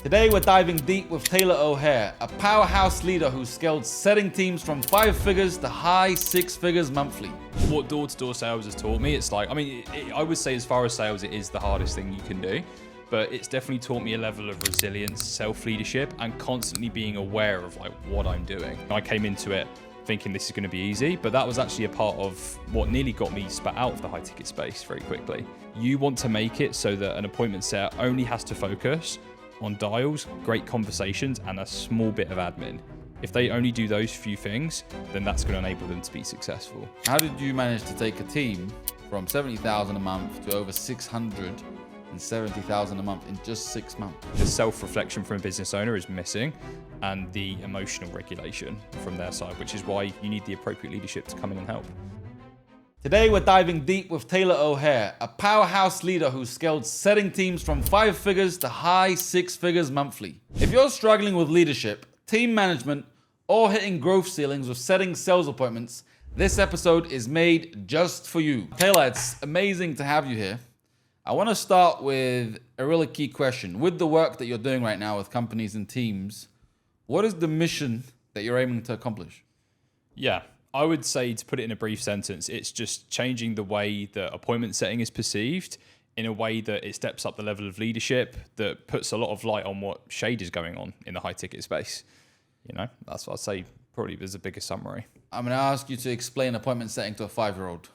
Today we're diving deep with Taylor O'Hare, a powerhouse leader who scaled setting teams from 5 figures to high 6 figures monthly. What door-to-door sales has taught me, it's like, I would say as far as sales, it is the hardest thing you can do, but it's definitely taught me a level of resilience, self-leadership, and constantly being aware of like what I'm doing. I came into it thinking this is going to be easy, but that was actually a part of what nearly got me spat out of the high ticket space very quickly. You want to make it so that an appointment setter only has to focus on dials, great conversations, and a small bit of admin. If they only do those few things, then that's going to enable them to be successful. How did you manage to take a team from 70,000 a month to over 670,000 a month in just 6 months? The self-reflection from a business owner is missing, and the emotional regulation from their side, which is why you need the appropriate leadership to come in and help. Today we're diving deep with Taylor O'Hare, a powerhouse leader who scaled setting teams from 5 figures to high 6 figures monthly. If you're struggling with leadership, team management, or hitting growth ceilings with setting sales appointments, this episode is made just for you. Taylor, it's amazing to have you here. I want to start with a really key question. With the work that you're doing right now with companies and teams, what is the mission that you're aiming to accomplish? Yeah, I would say, to put it in a brief sentence, it's just changing the way that appointment setting is perceived in a way that it steps up the level of leadership, that puts a lot of light on what shade is going on in the high ticket space. You know, that's what I'd say probably is the biggest summary. I'm going to ask you to explain appointment setting to a 5-year-old.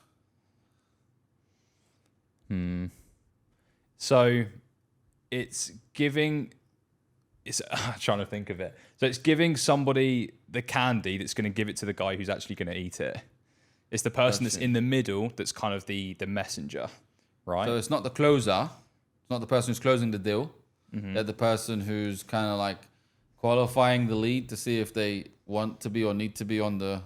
So it's giving, I'm trying to think of it. So it's giving somebody the candy that's going to give it to the guy who's actually going to eat it. It's the person that's in the middle that's kind of the messenger, right? So it's not the closer. It's not the person who's closing the deal. They're the person who's kind of like qualifying the lead to see if they want to be or need to be on the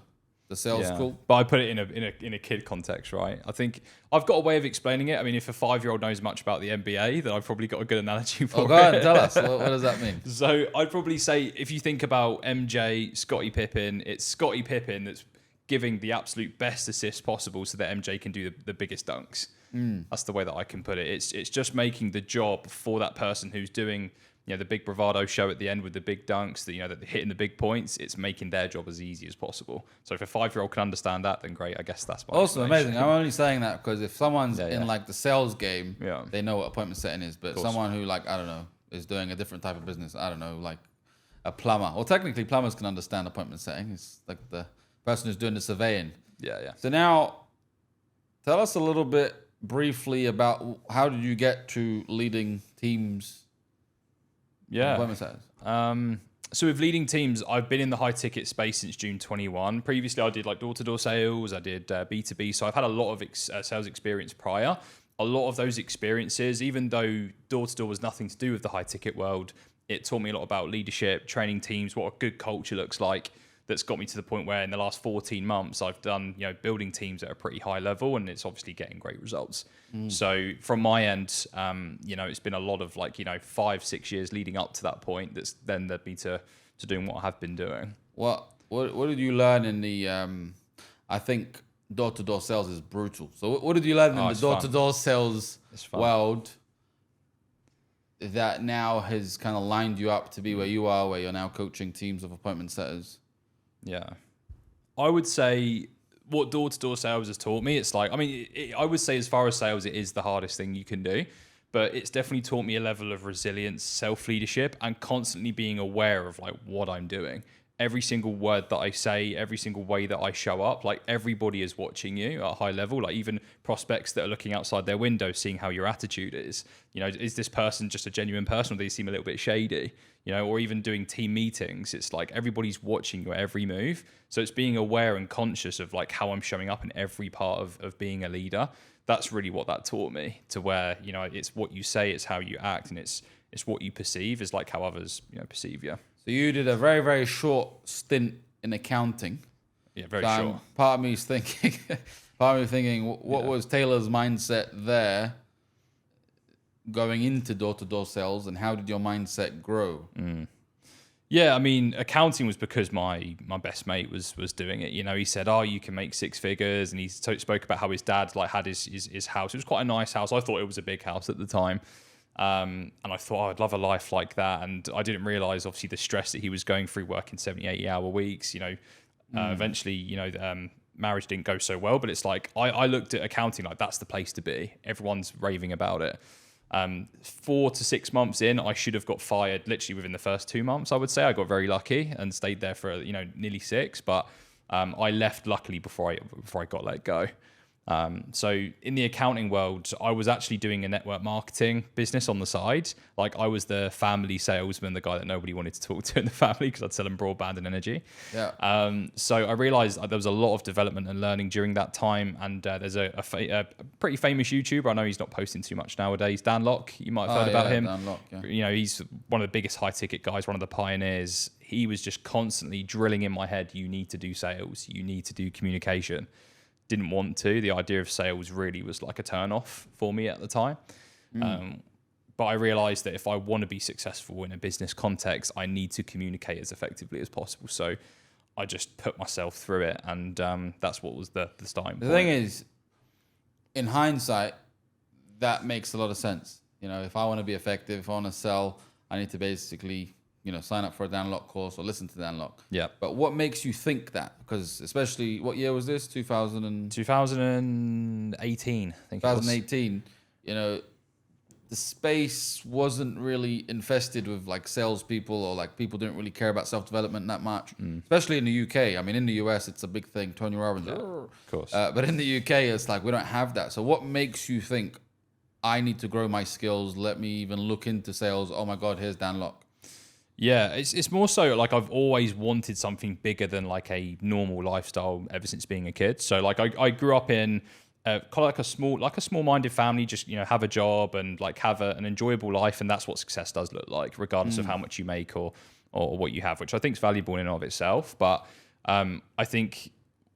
sales call. But I put it in a kid context, right? I think I've got a way of explaining it. I mean, if a 5-year-old knows much about the NBA, then I've probably got a good analogy for it. Go ahead and tell us. What does that mean? So I'd probably say if you think about MJ, Scottie Pippen, it's Scottie Pippen that's giving the absolute best assists possible so that MJ can do the biggest dunks. That's the way that I can put it. It's just making the job for that person who's doing, you know, the big bravado show at the end with the big dunks, that they're hitting the big points. It's making their job as easy as possible. So if a 5-year-old can understand that, then great. I guess that's my also amazing. I'm only saying that because if someone's in like the sales game, Yeah. they know what appointment setting is. But someone who, like, I don't know, is doing a different type of business, I don't know, like a plumber. Well, technically plumbers can understand appointment setting. It's like the person who's doing the surveying. Yeah. So now tell us a little bit briefly about how did you get to leading teams? Appointment setters. So with leading teams, I've been in the high ticket space since June 21. Previously, I did like door-to-door sales. I did B2B. So I've had a lot of sales experience prior. A lot of those experiences, even though door-to-door was nothing to do with the high ticket world, it taught me a lot about leadership, training teams, what a good culture looks like. That's got me to the point where in the last 14 months, I've done, building teams at a pretty high level, and it's obviously getting great results. So from my end, it's been a lot of 5-6 years leading up to that point that's then led me to doing what I have been doing. What did you learn in the, I think door-to-door sales is brutal. So what did you learn in the door-to-door sales world that now has kind of lined you up to be where you are, where you're now coaching teams of appointment setters? Yeah. I would say what door-to-door sales has taught me, it's like, I would say as far as sales, it is the hardest thing you can do, but it's definitely taught me a level of resilience, self-leadership, and constantly being aware of like what I'm doing. Every single word that I say, every single way that I show up, like everybody is watching you at a high level, like even prospects that are looking outside their window, seeing how your attitude is. Is this person just a genuine person, or do they seem a little bit shady? Or even doing team meetings, it's like everybody's watching your every move. So it's being aware and conscious of like how I'm showing up in every part of being a leader. That's really what that taught me, to where, it's what you say, it's how you act, and it's what you perceive is like how others, perceive you. So you did a very, very short stint in accounting. Yeah, very short. Part of me thinking, what was Taylor's mindset there going into door-to-door sales, and how did your mindset grow? Yeah, accounting was because my best mate was doing it. He said, "Oh, you can make 6 figures," and he spoke about how his dad had his house. It was quite a nice house. I thought it was a big house at the time. And I thought, I'd love a life like that. And I didn't realize, obviously, the stress that he was going through working 70, 80-hour weeks. Eventually, marriage didn't go so well. But it's like, I looked at accounting like that's the place to be. Everyone's raving about it. 4 to 6 months in, I should have got fired literally within the first 2 months, I would say. I got very lucky and stayed there for, nearly 6. But I left luckily before I got let go. So in the accounting world, I was actually doing a network marketing business on the side. Like I was the family salesman, the guy that nobody wanted to talk to in the family because I'd sell them broadband and energy. Yeah. So I realized there was a lot of development and learning during that time. And there's a pretty famous YouTuber. I know he's not posting too much nowadays. Dan Locke, you might have heard about him. Dan Locke, yeah. He's one of the biggest high ticket guys, one of the pioneers. He was just constantly drilling in my head, you need to do sales, you need to do communication. Didn't want to. The idea of sales really was like a turn off for me at the time. But I realized that if I want to be successful in a business context, I need to communicate as effectively as possible. So I just put myself through it. And that's what was the starting point. The thing is, in hindsight, that makes a lot of sense. If I want to be effective, if I want to sell, I need to basically sign up for a Dan Locke course or listen to Dan Locke. Yeah. But what makes you think that? Because especially, what year was this? 2018, I think 2018. The space wasn't really infested with like salespeople or like people didn't really care about self-development that much, especially in the UK. I mean, in the US, it's a big thing. Tony Robbins. Yeah, of course. But in the UK, it's like we don't have that. So what makes you think I need to grow my skills? Let me even look into sales. Oh my God, here's Dan Locke. Yeah, it's more so like I've always wanted something bigger than like a normal lifestyle ever since being a kid. So like I grew up in kind of like a small-minded family, just have a job and like have an enjoyable life, and that's what success does look like, regardless of how much you make or what you have, which I think is valuable in and of itself. But I think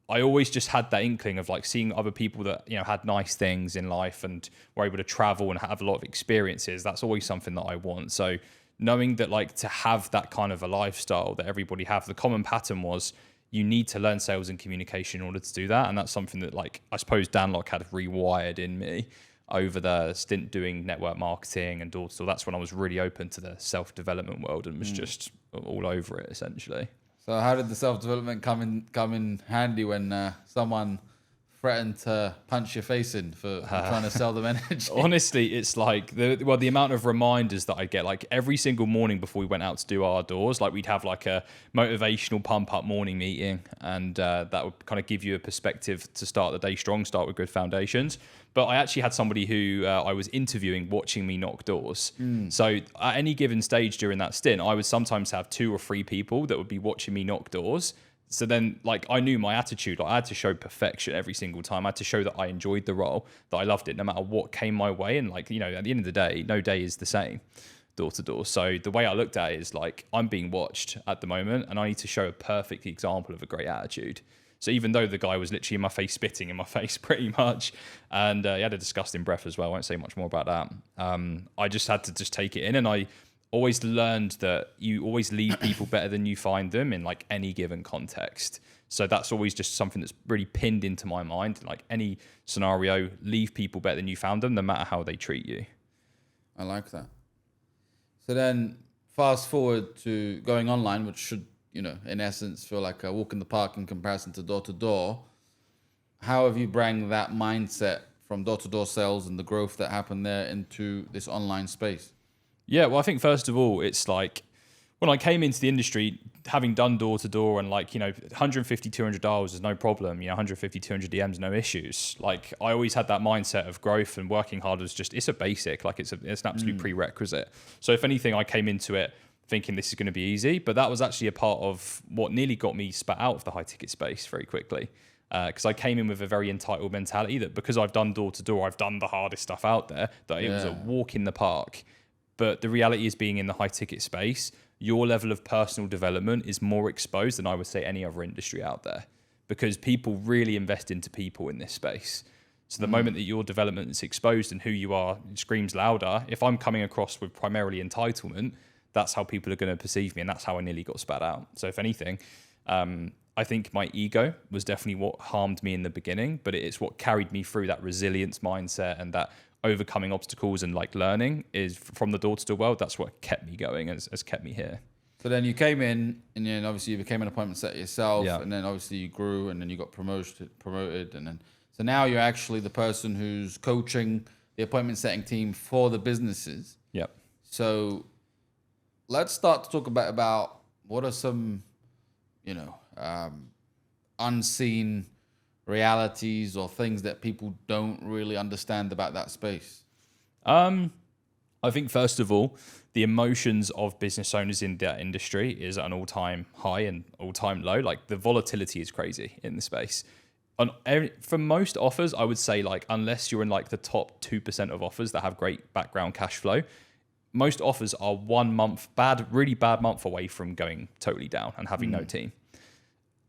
I always just had that inkling of like seeing other people that had nice things in life and were able to travel and have a lot of experiences. That's always something that I want. So knowing that like to have that kind of a lifestyle that everybody have, the common pattern was you need to learn sales and communication in order to do that. And that's something that like, I suppose Dan Locke had rewired in me over the stint doing network marketing and door-to-door. That's when I was really open to the self-development world and was just all over it essentially. So how did the self-development come in handy when someone threatened to punch your face in for trying to sell them energy? Honestly, it's like the amount of reminders that I get, like every single morning before we went out to do our doors, like we'd have like a motivational pump up morning meeting, and that would kind of give you a perspective to start the day strong, start with good foundations. But I actually had somebody who I was interviewing watching me knock doors. So at any given stage during that stint, I would sometimes have 2 or 3 people that would be watching me knock doors. So then, like, I knew my attitude. Like, I had to show perfection every single time. I had to show that I enjoyed the role, that I loved it, no matter what came my way. And, like, at the end of the day, no day is the same, door to door. So the way I looked at it is, like, I'm being watched at the moment, and I need to show a perfect example of a great attitude. So even though the guy was literally in my face, spitting in my face pretty much, and he had a disgusting breath as well, I won't say much more about that. I just had to just take it in, and I always learned that you always leave people better than you find them in like any given context. So that's always just something that's really pinned into my mind. Like any scenario, leave people better than you found them, no matter how they treat you. I like that. So then fast forward to going online, which should, in essence feel like a walk in the park in comparison to door to door. How have you bring that mindset from door to door sales and the growth that happened there into this online space? Yeah, well, I think first of all, it's like when I came into the industry, having done door to door and like, $150, $200 is no problem. 150, 200 DMs, no issues. Like I always had that mindset of growth and working hard was just, it's a basic, like it's an absolute prerequisite. So if anything, I came into it thinking this is going to be easy, but that was actually a part of what nearly got me spat out of the high ticket space very quickly. Because I came in with a very entitled mentality that because I've done door to door, I've done the hardest stuff out there, that it was a walk in the park. But the reality is being in the high ticket space, your level of personal development is more exposed than I would say any other industry out there, because people really invest into people in this space. So the moment that your development is exposed and who you are screams louder, if I'm coming across with primarily entitlement, that's how people are going to perceive me. And that's how I nearly got spat out. So if anything, I think my ego was definitely what harmed me in the beginning, but it's what carried me through that resilience mindset and that overcoming obstacles and like learning is from the door-to-door world. That's what kept me going, has kept me here. So then you came in, and then obviously you became an appointment setter yourself, Yeah. and then obviously you grew, and then you got promoted, and then so now you're actually the person who's coaching the appointment setting team for the businesses. Yep. So let's start to talk about what are some, unseen realities or things that people don't really understand about that space. I think first of all, the emotions of business owners in that industry is at an all-time high and all-time low. Like the volatility is crazy in the space. For most offers, I would say like unless you're in like the top 2% of offers that have great background cash flow, most offers are 1 month really bad month away from going totally down and having no team.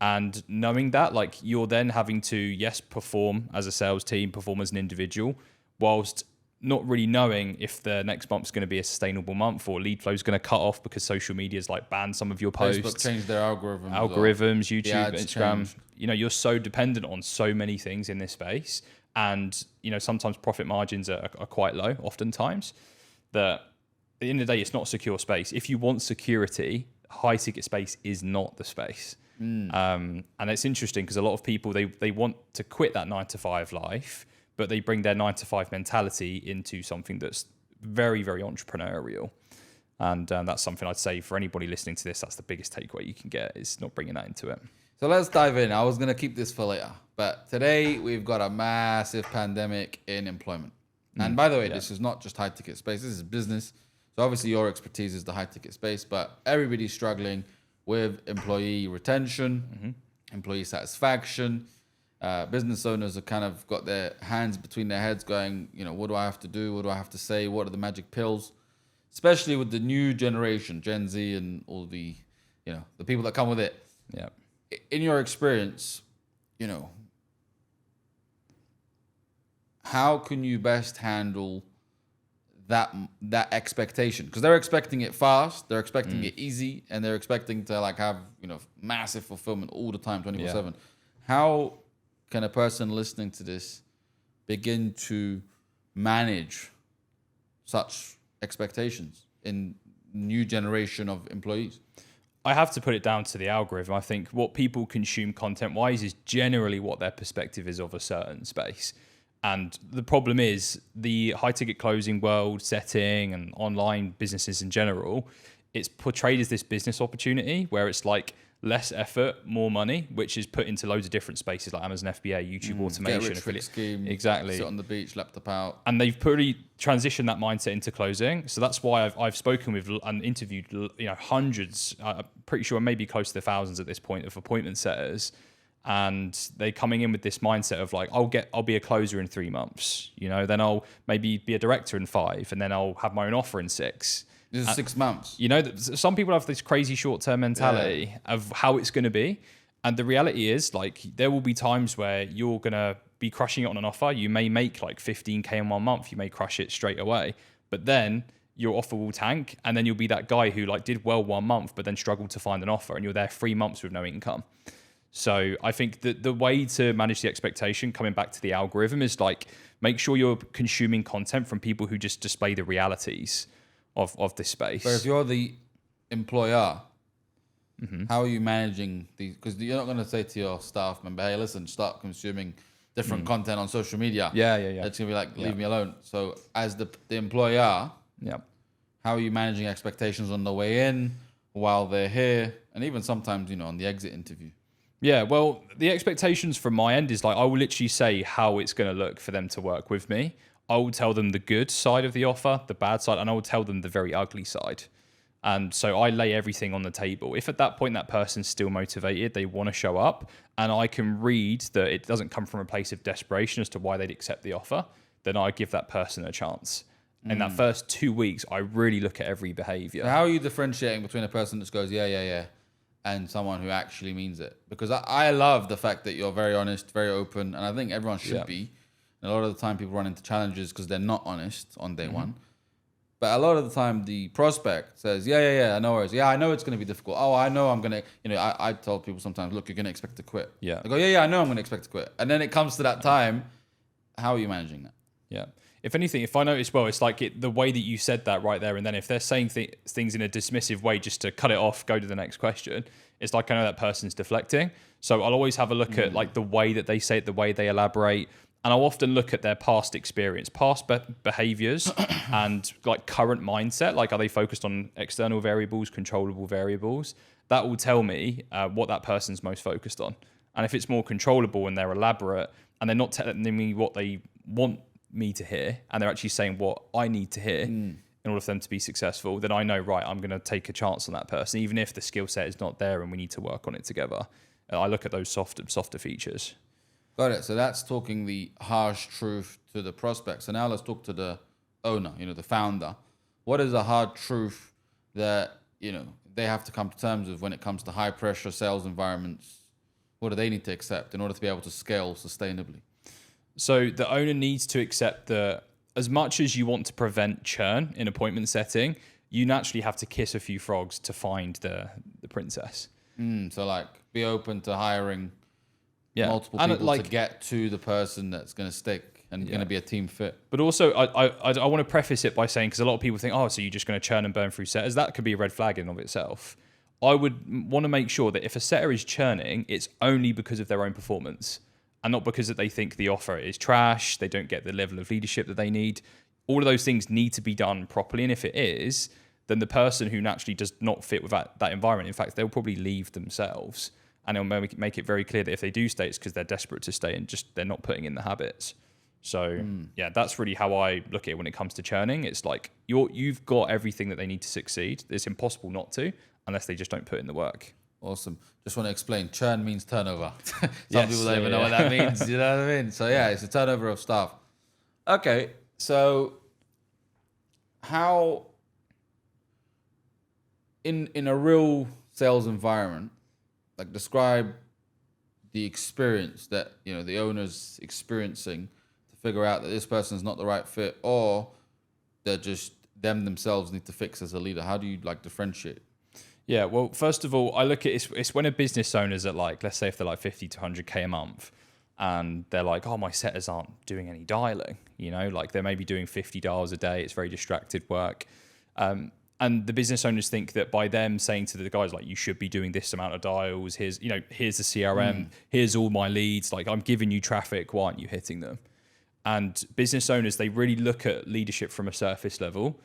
And knowing that, like you're then having to, yes, perform as a sales team, perform as an individual, whilst not really knowing if the next month's going to be a sustainable month or lead flow is going to cut off because social media's like banned some of your posts. Facebook changed their algorithms. YouTube, Instagram. Changed. You're so dependent on so many things in this space. And, sometimes profit margins are quite low, oftentimes, that at the end of the day, it's not a secure space. If you want security, high ticket space is not the space. And it's interesting because a lot of people, they want to quit that 9-to-5 life, but they bring their 9-to-5 mentality into something that's very, very entrepreneurial. And that's something I'd say for anybody listening to this, that's the biggest takeaway you can get, is not bringing that into it. So let's dive in. I was going to keep this for later, but today we've got a massive pandemic in employment. And by the way, this is not just high ticket space, this is business. So obviously your expertise is the high ticket space, but everybody's struggling with employee retention, employee satisfaction. Business owners have kind of got their hands between their heads going, what do I have to do? What do I have to say? What are the magic pills? Especially with the new generation, Gen Z, and all the, the people that come with it. Yeah. In your experience, how can you best handle that expectation? Because they're expecting it fast, they're expecting it easy, and they're expecting to like have, massive fulfillment all the time, 24/7. How can a person listening to this begin to manage such expectations in new generation of employees? I have to put it down to the algorithm. I think what people consume content-wise is generally what their perspective is of a certain space. And the problem is the high-ticket closing world setting and online businesses in general, it's portrayed as this business opportunity where it's like less effort, more money, which is put into loads of different spaces like Amazon FBA, YouTube automation, affiliate scheme, exactly. Sit on the beach, laptop out. And they've pretty transitioned that mindset into closing. So that's why I've spoken with and interviewed hundreds, I'm pretty sure maybe close to the thousands at this point, of appointment setters. And they're coming in with this mindset of like, I'll be a closer in 3 months, then I'll maybe be a director in 5, and then I'll have my own offer in 6. This is 6 months. Some people have this crazy short-term mentality of how it's going to be. And the reality is, like, there will be times where you're going to be crushing it on an offer. You may make like 15K in 1 month. You may crush it straight away. But then your offer will tank. And then you'll be that guy who like did well 1 month, but then struggled to find an offer. And you're there 3 months with no income. So I think that the way to manage the expectation, coming back to the algorithm, is like, make sure you're consuming content from people who just display the realities of this space. But if you're the employer, how are you managing these? Because you're not going to say to your staff member, hey, listen, start consuming different content on social media. Yeah. It's going to be like, leave me alone. So as the employer, how are you managing expectations on the way in, while they're here, and even sometimes, on the exit interview? Yeah, well, the expectations from my end is like, I will literally say how it's going to look for them to work with me. I will tell them the good side of the offer, the bad side, and I will tell them the very ugly side. And so I lay everything on the table. If at that point that person's still motivated, they want to show up, and I can read that it doesn't come from a place of desperation as to why they'd accept the offer, then I give that person a chance. In that first 2 weeks, I really look at every behavior. So how are you differentiating between a person that goes, yeah, and someone who actually means it? Because I love the fact that you're very honest, very open, and I think everyone should be. And a lot of the time people run into challenges because they're not honest on day one. But a lot of the time the prospect says, yeah, no worries. Yeah, I know it's going to be difficult. Oh, I know I'm going to, I tell people sometimes, look, you're going to expect to quit. Yeah. I go, yeah, I know I'm going to expect to quit. And then it comes to that time, how are you managing that? Yeah. If anything, if I notice, well, it's like the way that you said that right there and then, if they're saying things in a dismissive way just to cut it off, go to the next question, it's like I know that person's deflecting. So I'll always have a look at like the way that they say it, the way they elaborate. And I'll often look at their past experience, past behaviors and like current mindset. Like, are they focused on external variables, controllable variables? That will tell me what that person's most focused on. And if it's more controllable and they're elaborate and they're not telling me what they want me to hear and they're actually saying what I need to hear in order for them to be successful, then I know, right, I'm going to take a chance on that person, even if the skill set is not there and we need to work on it together. I look at those softer features. Got it. So that's talking the harsh truth to the prospect. So now let's talk to the owner, the founder. What is a hard truth that, they have to come to terms with when it comes to high pressure sales environments? What do they need to accept in order to be able to scale sustainably? So the owner needs to accept that as much as you want to prevent churn in appointment setting, you naturally have to kiss a few frogs to find the princess. So like be open to hiring multiple people to get to the person that's going to stick and going to be a team fit. But also, I want to preface it by saying, because a lot of people think, so you're just going to churn and burn through setters. That could be a red flag in and of itself. I would want to make sure that if a setter is churning, it's only because of their own performance and not because that they think the offer is trash, they don't get the level of leadership that they need. All of those things need to be done properly. And if it is, then the person who naturally does not fit with that environment, in fact, they'll probably leave themselves. And it'll make it very clear that if they do stay, it's because they're desperate to stay and just they're not putting in the habits. So that's really how I look at it when it comes to churning. It's like you've got everything that they need to succeed. It's impossible not to unless they just don't put in the work. Awesome. Just want to explain. Churn means turnover. Some people don't even know what that means. You know what I mean? So it's a turnover of staff. Okay. So how in a real sales environment, like describe the experience that the owner's experiencing to figure out that this person's not the right fit, or they're just themselves need to fix as a leader. How do you differentiate? Yeah, well, first of all, I look at it's when a business owner's at let's say if they're 50 to 100k a month, and they're like, my setters aren't doing any dialing. They may be doing 50 dials a day. It's very distracted work. And the business owners think that by them saying to the guys, you should be doing this amount of dials, here's the CRM, here's all my leads, I'm giving you traffic, why aren't you hitting them? And business owners, they really look at leadership from a surface level.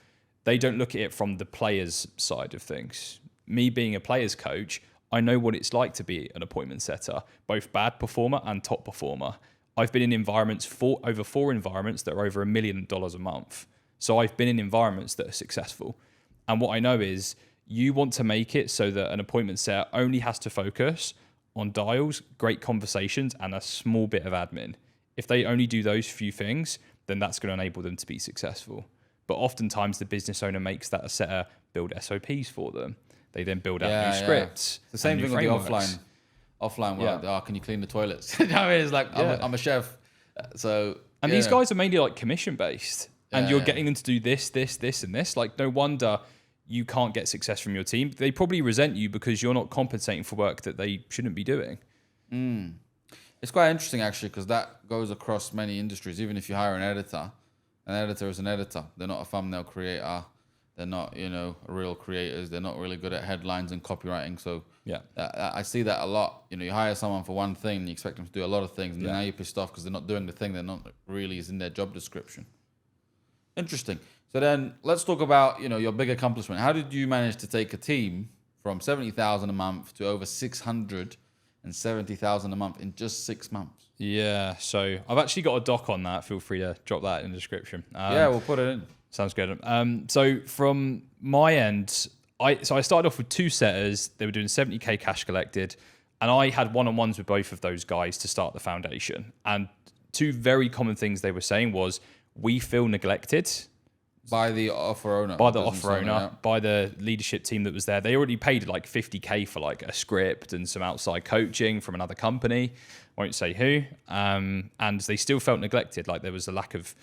They don't look at it from the player's side of things. Me being a player's coach, I know what it's like to be an appointment setter, both bad performer and top performer. I've been in environments, over 4 environments that are over $1 million a month. So I've been in environments that are successful. And what I know is you want to make it so that an appointment setter only has to focus on dials, great conversations, and a small bit of admin. If they only do those few things, then that's going to enable them to be successful. But oftentimes the business owner makes that a setter build SOPs for them. They then build out new scripts. The same thing with the offline world. Can you clean the toilets? You know what I mean? It's like, I'm a chef. And these guys are mainly commission based. And you're getting them to do this, and this. No wonder you can't get success from your team. They probably resent you because you're not compensating for work that they shouldn't be doing. It's quite interesting, actually, because that goes across many industries. Even if you hire an editor is an editor. They're not a thumbnail creator. They're not, real creators. They're not really good at headlines and copywriting. So I see that a lot. You hire someone for one thing, and you expect them to do a lot of things, and now you're pissed off because they're not doing the thing. They're not really is in their job description. Interesting. So then let's talk about, your big accomplishment. How did you manage to take a team from 70,000 a month to over 670,000 a month in just 6 months? Yeah. So I've actually got a doc on that. Feel free to drop that in the description. We'll put it in. Sounds good. So from my end, I started off with 2 setters. They were doing 70k cash collected, and I had one-on-ones with both of those guys to start the foundation. And 2 very common things they were saying was, we feel neglected. By the offer owner. By the offer owner, by the leadership team that was there. They already paid 50k for a script and some outside coaching from another company. Won't say who. And they still felt neglected. There was a lack of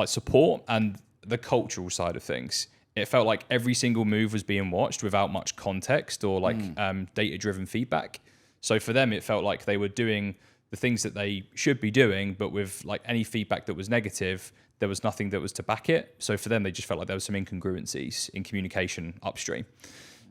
support and the cultural side of things. It felt like every single move was being watched without much context or data-driven feedback. So for them, it felt like they were doing the things that they should be doing, but with like any feedback that was negative, there was nothing that was to back it. So for them, they just felt like there was some incongruencies in communication upstream.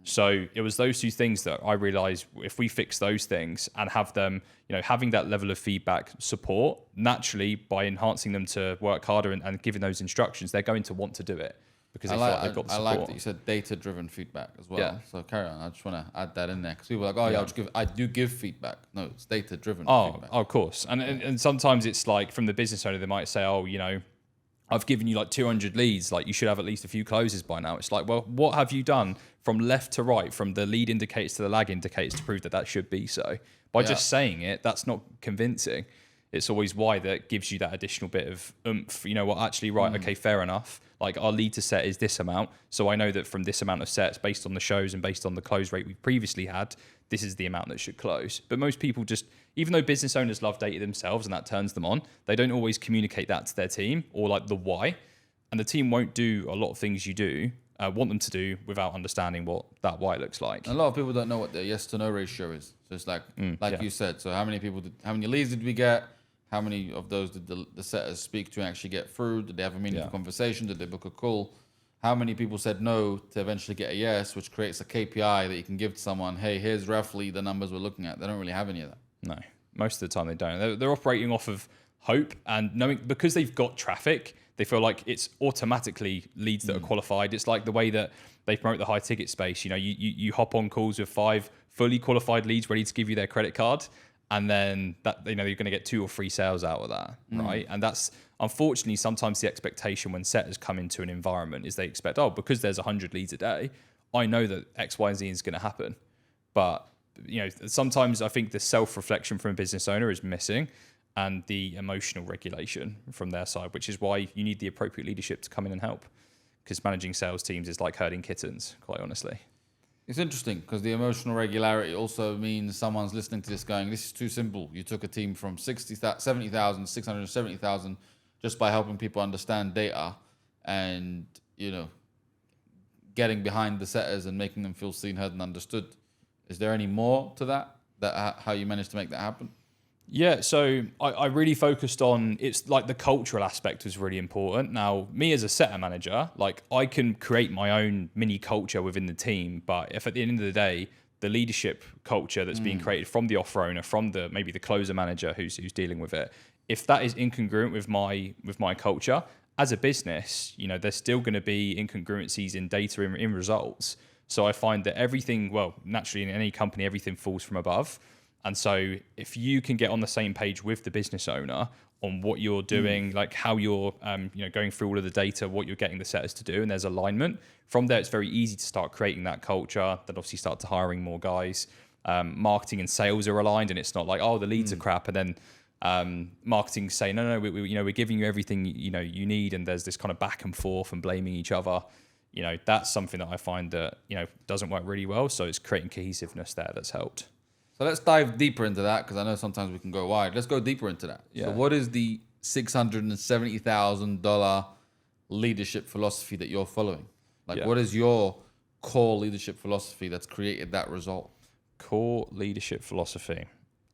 So it was those two things that I realized, if we fix those things and have them, having that level of feedback support, naturally by enhancing them to work harder and giving those instructions, they're going to want to do it because they feel like they've got the support. I like that you said data-driven feedback as well. Yeah. So carry on. I just want to add that in there because people are like, I do give feedback. No, it's data-driven feedback. Oh, of course. And sometimes it's like from the business owner, they might say, I've given you like 200 leads, like you should have at least a few closes by now. It's like, well, what have you done from left to right, from the lead indicators to the lag indicators to prove that should be so? By just saying it, that's not convincing. It's always why that gives you that additional bit of oomph. You know what, actually, right, okay, fair enough. Like our lead to set is this amount. So I know that from this amount of sets, based on the shows and based on the close rate we've previously had, this is the amount that should close. But most people just, even though business owners love data themselves and that turns them on, they don't always communicate that to their team or like the why. And the team won't do a lot of things you do, want them to do without understanding what that why looks like. A lot of people don't know what the yes to no ratio is. So it's like, you said, so how many leads did we get? How many of those did the setters speak to and actually get through? Did they have a meaningful conversation? Did they book a call? How many people said no to eventually get a yes, which creates a KPI that you can give to someone, hey, here's roughly the numbers we're looking at. They don't really have any of that. No, most of the time they don't. They're operating off of hope and knowing, because they've got traffic, they feel like it's automatically leads that are qualified. It's like the way that they promote the high ticket space. You hop on calls with 5 fully qualified leads ready to give you their credit card. And then that you're going to get 2 or 3 sales out of that, right? And that's unfortunately sometimes the expectation when setters come into an environment is they expect, because there's 100 leads a day, I know that X, Y, and Z is going to happen. But sometimes I think the self-reflection from a business owner is missing, and the emotional regulation from their side, which is why you need the appropriate leadership to come in and help. Because managing sales teams is like herding kittens, quite honestly. It's interesting because the emotional regularity also means someone's listening to this going, this is too simple. You took a team from 70,000, 670,000 just by helping people understand data and, getting behind the setters and making them feel seen, heard, and understood. Is there any more to that how you managed to make that happen? Yeah, so I really focused on, it's like the cultural aspect was really important. Now, me as a setter manager, like I can create my own mini culture within the team, but if at the end of the day, the leadership culture that's being created from the offer owner, from maybe the closer manager who's dealing with it, if that is incongruent with my culture, as a business, there's still going to be incongruencies in data in results. So I find that naturally in any company, everything falls from above. And so if you can get on the same page with the business owner on what you're doing, like how you're going through all of the data, what you're getting the setters to do, and there's alignment, from there it's very easy to start creating that culture, then obviously start to hiring more guys. Marketing and sales are aligned, and it's not like, the leads are crap, and then marketing say, no, we're giving you everything you need, and there's this kind of back and forth and blaming each other. That's something that I find that doesn't work really well. So it's creating cohesiveness there that's helped. So let's dive deeper into that because I know sometimes we can go wide. Let's go deeper into that. Yeah. So what is the $670,000 leadership philosophy that you're following? What is your core leadership philosophy that's created that result? Core leadership philosophy.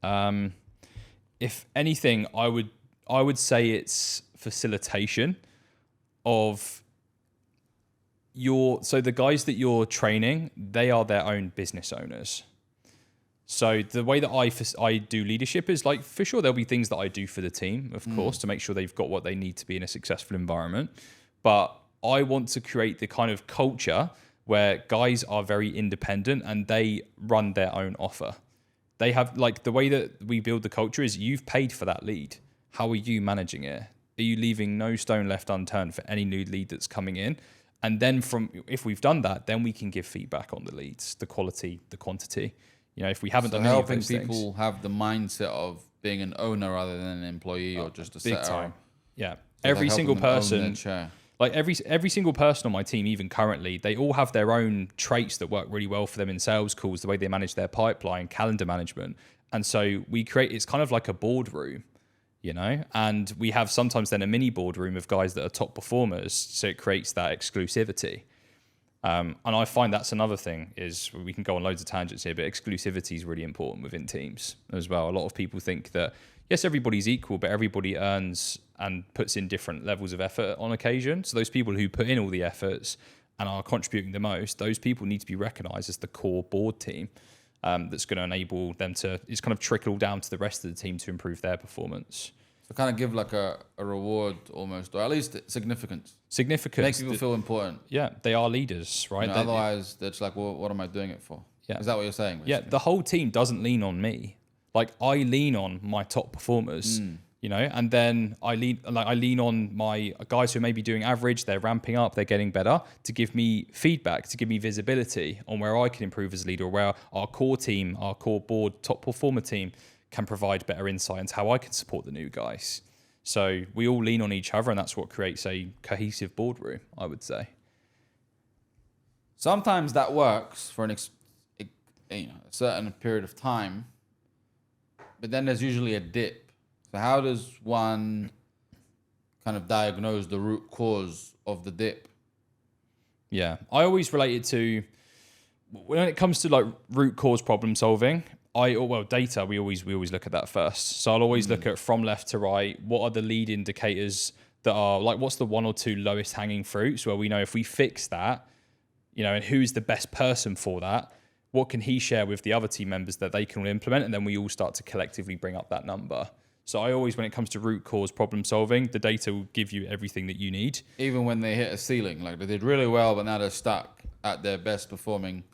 If anything, I would say it's facilitation of so the guys that you're training, they are their own business owners. So the way that I do leadership is like, for sure, there'll be things that I do for the team, of course, to make sure they've got what they need to be in a successful environment. But I want to create the kind of culture where guys are very independent and they run their own offer. They have, like, the way that we build the culture is you've paid for that lead. How are you managing it? Are you leaving no stone left unturned for any new lead that's coming in? And then if we've done that, then we can give feedback on the leads, the quality, the quantity. If we haven't done any of those things. Helping people have the mindset of being an owner rather than an employee or just a setter. Big time. Yeah. So every single person, like every single person on my team, even currently, they all have their own traits that work really well for them in sales calls, the way they manage their pipeline, calendar management. And so it's kind of like a boardroom, and we have sometimes then a mini boardroom of guys that are top performers. So it creates that exclusivity. And I find that's another thing is we can go on loads of tangents here, but exclusivity is really important within teams as well. A lot of people think that, yes, everybody's equal, but everybody earns and puts in different levels of effort on occasion. So those people who put in all the efforts and are contributing the most, those people need to be recognized as the core board team. That's going to enable them to, it's kind of trickle down to the rest of the team to improve their performance. So kind of give like a reward almost, or at least significance. Significance. Make people feel important. Yeah, they are leaders, right? Otherwise, they're just like, well, what am I doing it for? Yeah. Is that what you're saying? Basically? Yeah, the whole team doesn't lean on me. Like I lean on my top performers, and then I lean on my guys who may be doing average, they're ramping up, they're getting better, to give me feedback, to give me visibility on where I can improve as a leader, or where our core team, our core board, top performer team can provide better insight into how I can support the new guys. So we all lean on each other, and that's what creates a cohesive boardroom, I would say. Sometimes that works for a certain period of time, but then there's usually a dip. So how does one kind of diagnose the root cause of the dip? Yeah, I always relate it to, when it comes to like root cause problem solving, data, we always look at that first. So I'll always look at from left to right, what are the lead indicators that are like, what's the one or two lowest hanging fruits where we know if we fix that, and who's the best person for that, what can he share with the other team members that they can implement? And then we all start to collectively bring up that number. So I always, when it comes to root cause problem solving, the data will give you everything that you need. Even when they hit a ceiling, like they did really well, but now they're stuck at their best performing.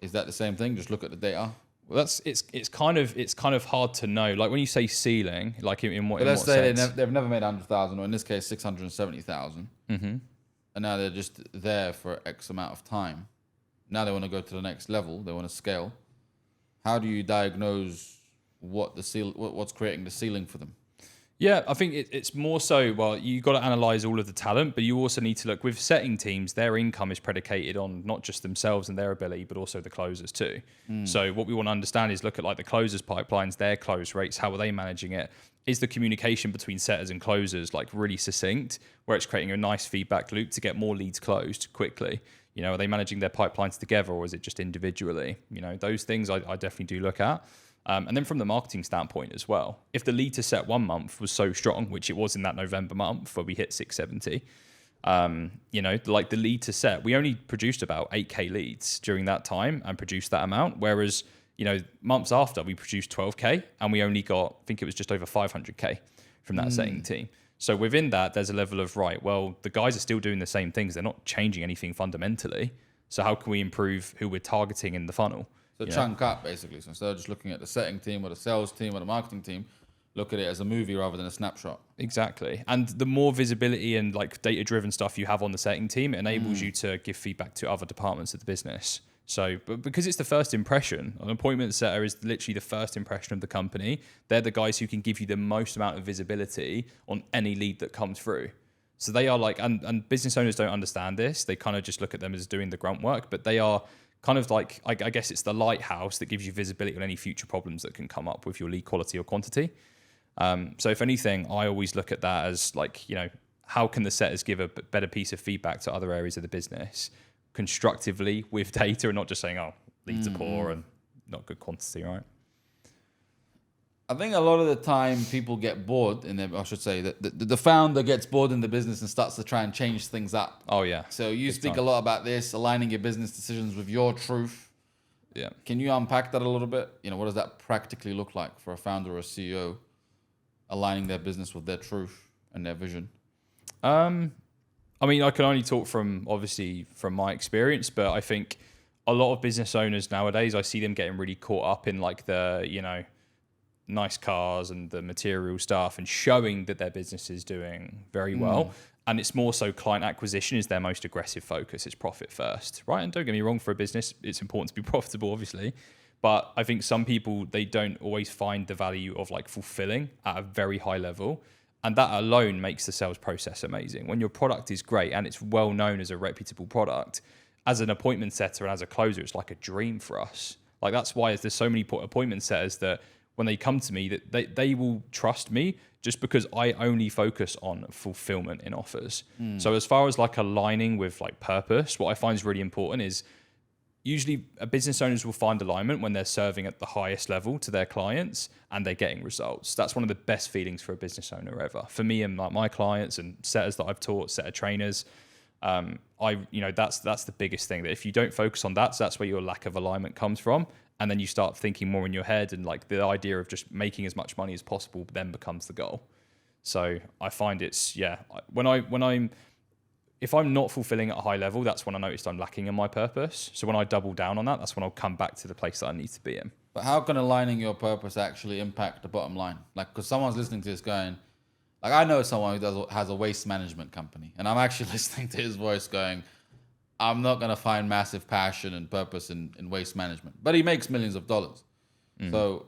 Is that the same thing? Just look at the data. Well, it's kind of hard to know. Like when you say ceiling, like in what? But let's say sense? they've never made 100,000, or in this case 670,000, Mm-hmm. and now they're just there for X amount of time. Now they want to go to the next level. They want to scale. How do you diagnose what's creating the ceiling for them? Yeah, I think it's more so, well, you got to analyze all of the talent, but you also need to look with setting teams, their income is predicated on not just themselves and their ability, but also the closers too. So what we want to understand is look at like the closers pipelines, their close rates, how are they managing it? Is the communication between setters and closers like really succinct, where it's creating a nice feedback loop to get more leads closed quickly? Are they managing their pipelines together, or is it just individually? Those things I definitely do look at. And then from the marketing standpoint as well, if the lead to set 1 month was so strong, which it was in that November month where we hit 670, like the lead to set, we only produced about 8k leads during that time and produced that amount. Whereas, months after we produced 12k and we only got, I think it was just over 500k from that setting team. So within that, there's a level of, right, well, the guys are still doing the same things. They're not changing anything fundamentally. So how can we improve who we're targeting in the funnel? So chunk up, basically. So instead of just looking at the setting team or the sales team or the marketing team, look at it as a movie rather than a snapshot. Exactly. And the more visibility and like data-driven stuff you have on the setting team, it enables you to give feedback to other departments of the business. So, but because it's the first impression, an appointment setter is literally the first impression of the company. They're the guys who can give you the most amount of visibility on any lead that comes through. So they are like, and business owners don't understand this. They kind of just look at them as doing the grunt work, but they are kind of like, I guess it's the lighthouse that gives you visibility on any future problems that can come up with your lead quality or quantity. So if anything, I always look at that as like, how can the setters give a better piece of feedback to other areas of the business constructively with data, and not just saying, oh, leads are poor and not good quantity, right? I think a lot of the time people get bored in I should say that the founder gets bored in the business and starts to try and change things up. Oh yeah. So you speak a lot about this, aligning your business decisions with your truth. Yeah. Can you unpack that a little bit? What does that practically look like for a founder or a CEO, aligning their business with their truth and their vision? I mean, I can only talk from my experience, but I think a lot of business owners nowadays, I see them getting really caught up in like the, nice cars and the material stuff and showing that their business is doing very well. And it's more so client acquisition is their most aggressive focus. It's profit first, right? And don't get me wrong, for a business, it's important to be profitable, obviously. But I think some people, they don't always find the value of like fulfilling at a very high level. And that alone makes the sales process amazing. When your product is great and it's well known as a reputable product, as an appointment setter and as a closer, it's like a dream for us. Like that's why there's so many appointment setters that when they come to me, that they will trust me just because I only focus on fulfillment in offers. So as far as like aligning with like purpose, what I find is really important is usually business owners will find alignment when they're serving at the highest level to their clients and they're getting results. That's one of the best feelings for a business owner ever. For me and like my clients and setters that I've taught, setter trainers, that's the biggest thing, that if you don't focus on that, so that's where your lack of alignment comes from. And then you start thinking more in your head, and like the idea of just making as much money as possible then becomes the goal. So I find it's, if I'm not fulfilling at a high level, that's when I noticed I'm lacking in my purpose. So when I double down on that, that's when I'll come back to the place that I need to be in. But how can aligning your purpose actually impact the bottom line? Like, because someone's listening to this going, like, I know someone who has a waste management company, and I'm actually listening to his voice going, I'm not going to find massive passion and purpose in waste management. But he makes millions of dollars. So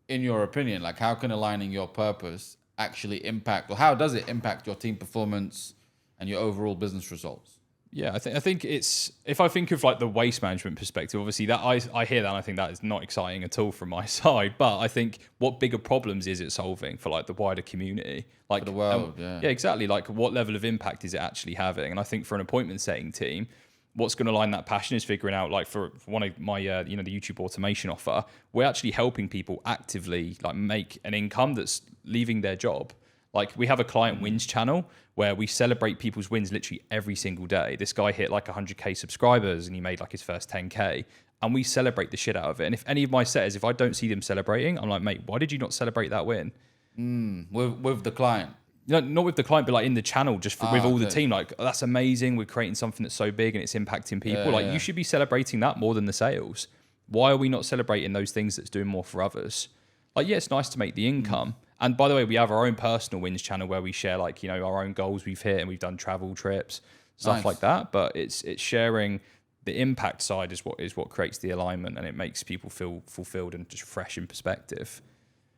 in your opinion, like, how can aligning your purpose actually impact, or how does it impact your team performance and your overall business results? Yeah, I think it's, if I think of like the waste management perspective, obviously that I hear that and I think that is not exciting at all from my side. But I think what bigger problems is it solving for like the wider community, like for the world? Yeah, exactly. Like what level of impact is it actually having? And I think for an appointment setting team, what's going to align that passion is figuring out, like for one of my the YouTube automation offer, we're actually helping people actively like make an income that's leaving their job. Like we have a client wins channel where we celebrate people's wins literally every single day. This guy hit like 100k subscribers and he made like his first 10k, and we celebrate the shit out of it. And if any of my setters, if I don't see them celebrating, I'm like, mate, why did you not celebrate that win? With the client. Not with the client, but like in the channel, just with all the team. Like, that's amazing. We're creating something that's so big and it's impacting people. You should be celebrating that more than the sales. Why are we not celebrating those things that's doing more for others? Like, yeah, it's nice to make the income. And by the way, we have our own personal wins channel where we share like, our own goals we've hit, and we've done travel trips, stuff like that. But it's sharing the impact side is what creates the alignment, and it makes people feel fulfilled and just fresh in perspective.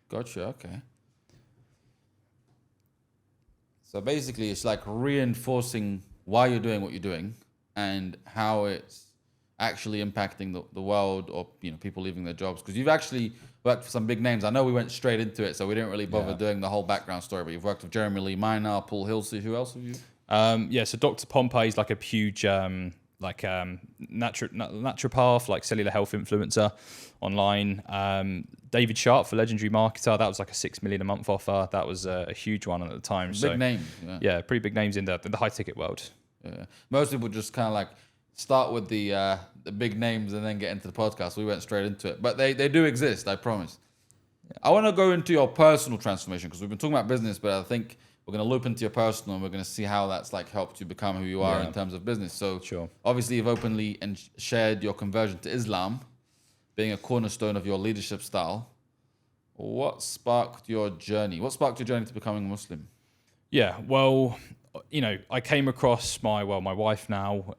Gotcha. Okay. So basically, it's like reinforcing why you're doing what you're doing and how it's actually impacting the world, or people leaving their jobs. Because you've actually worked for some big names. I know we went straight into it, so we didn't really bother doing the whole background story. But you've worked with Jeremy Lee Minor, Paul Hilsey. Who else have you? So Dr. Pompey is like a huge naturopath, like cellular health influencer online. David Sharp for Legendary Marketer, that was like a 6 million a month offer. That was a huge one at the time. Big names. Yeah, pretty big names in the high ticket world. Yeah, most people just kind of like start with the big names and then get into the podcast. We went straight into it, but they do exist, I promise. I want to go into your personal transformation, because we've been talking about business, but I think we're going to loop into your personal, and we're going to see how that's like helped you become who you are in terms of business. So obviously you've openly and shared your conversion to Islam being a cornerstone of your leadership style. What sparked your journey? What sparked your journey to becoming a Muslim? Yeah, well, I came across my wife now.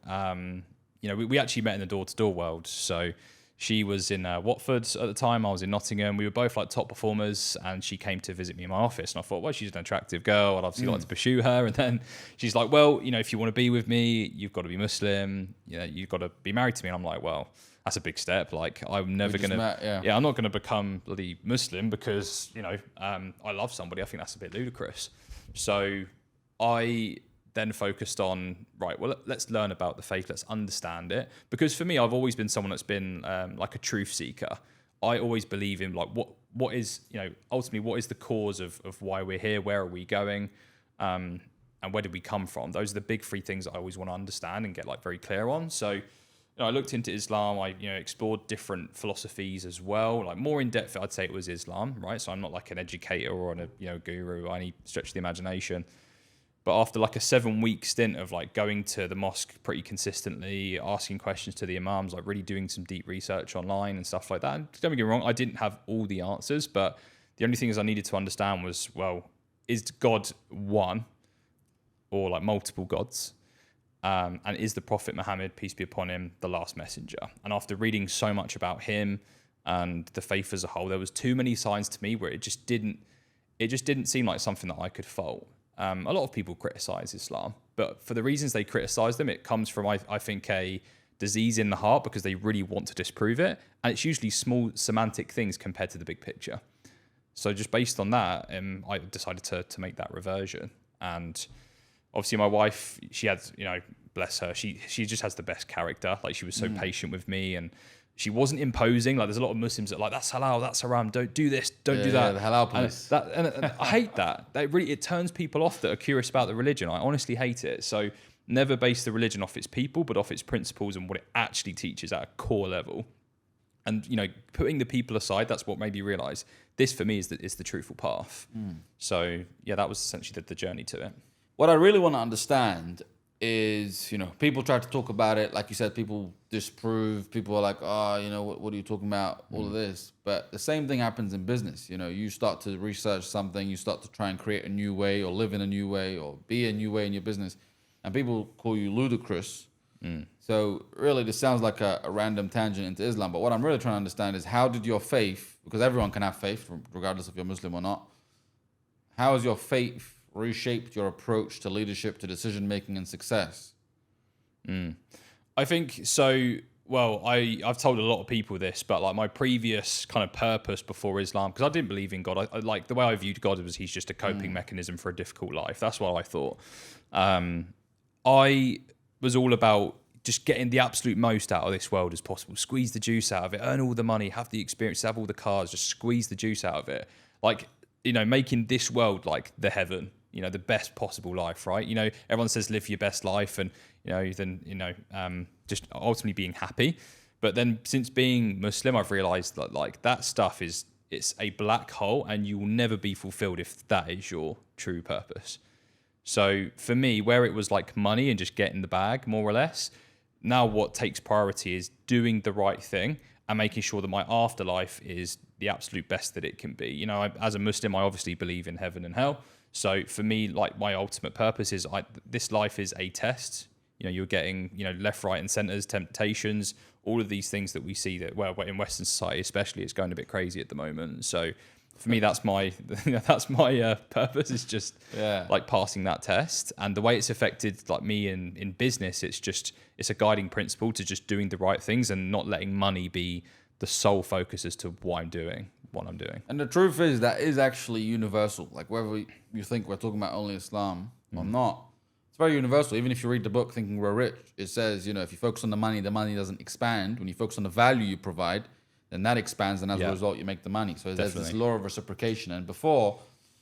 We actually met in the door-to-door world. So she was in Watford at the time. I was in Nottingham. We were both like top performers, and she came to visit me in my office. And I thought, well, she's an attractive girl. I'd obviously like to pursue her. And then she's like, well, if you want to be with me, you've got to be Muslim. You've got to be married to me. And I'm like, well, that's a big step. Like, I'm never going to, I'm not going to become bloody Muslim because, I love somebody. I think that's a bit ludicrous. So I then focused on, right, well, let's learn about the faith. Let's understand it. Because for me, I've always been someone that's been like a truth seeker. I always believe in like, what is, ultimately, what is the cause of why we're here? Where are we going? And where did we come from? Those are the big three things that I always want to understand and get like very clear on. So I looked into Islam. I explored different philosophies as well. Like more in depth, I'd say it was Islam, right? So I'm not like an educator or a guru by any stretch of the imagination. But after like a 7-week stint of like going to the mosque pretty consistently, asking questions to the imams, like really doing some deep research online and stuff like that. And don't get me wrong, I didn't have all the answers, but the only things I needed to understand was, well, is God one or like multiple gods? And is the Prophet Muhammad, peace be upon him, the last messenger? And after reading so much about him and the faith as a whole, there was too many signs to me where it just didn't seem like something that I could fault. A lot of people criticize Islam, but for the reasons they criticize them, it comes from, I think, a disease in the heart because they really want to disprove it. And it's usually small semantic things compared to the big picture. So just based on that, I decided to make that reversion. And obviously my wife, she had, bless her. She just has the best character. Like, she was so patient with me, and she wasn't imposing. Like, there's a lot of Muslims that are like, that's halal, that's haram, don't do this, don't do that. Yeah, the halal police. And I hate that. It turns people off that are curious about the religion. I honestly hate it. So never base the religion off its people, but off its principles and what it actually teaches at a core level. And, you know, putting the people aside, that's what made me realize this for me is the truthful path. So yeah, that was essentially the journey to it. What I really want to understand is, you know, people try to talk about it. Like you said, people disprove. People are like, oh, you know, what are you talking about? All of this. But the same thing happens in business. You know, you start to research something, you start to try and create a new way or live in a new way or be a new way in your business. And people call you ludicrous. So really, this sounds like a random tangent into Islam. But what I'm really trying to understand is, how did your faith, because everyone can have faith, regardless if you're Muslim or not, how has your faith reshaped your approach to leadership, to decision making and success? I think so. Well, I've told a lot of people this, but like my previous kind of purpose before Islam, because I didn't believe in God. I like the way I viewed God was he's just a coping mechanism for a difficult life. That's what I thought. I was all about just getting the absolute most out of this world as possible, squeeze the juice out of it, earn all the money, have the experience, have all the cars, just squeeze the juice out of it. Like, you know, making this world like the heaven, you know, the best possible life, right? You know, everyone says live your best life, and, you know, then, you know, just ultimately being happy. But then since being Muslim, I've realized that like that stuff it's a black hole, and you will never be fulfilled if that is your true purpose. So for me, where it was like money and just getting the bag, more or less, now what takes priority is doing the right thing and making sure that my afterlife is the absolute best that it can be. You know, as a Muslim, I obviously believe in heaven and hell. So for me, like my ultimate purpose is this life is a test. You know, you're getting, you know, left, right, and centers, temptations, all of these things that we see that, well, in Western society especially, it's going a bit crazy at the moment. So for me, that's my purpose, is just like passing that test. And the way it's affected like me in business, it's a guiding principle to just doing the right things and not letting money be the sole focus as to what I'm doing. And the truth is that is actually universal. Like, whether you think we're talking about only Islam or not, it's very universal. Even if you read the book Thinking We're Rich, it says, you know, if you focus on the money doesn't expand. When you focus on the value you provide, then that expands, and as a result, you make the money. So there's this law of reciprocation. And before,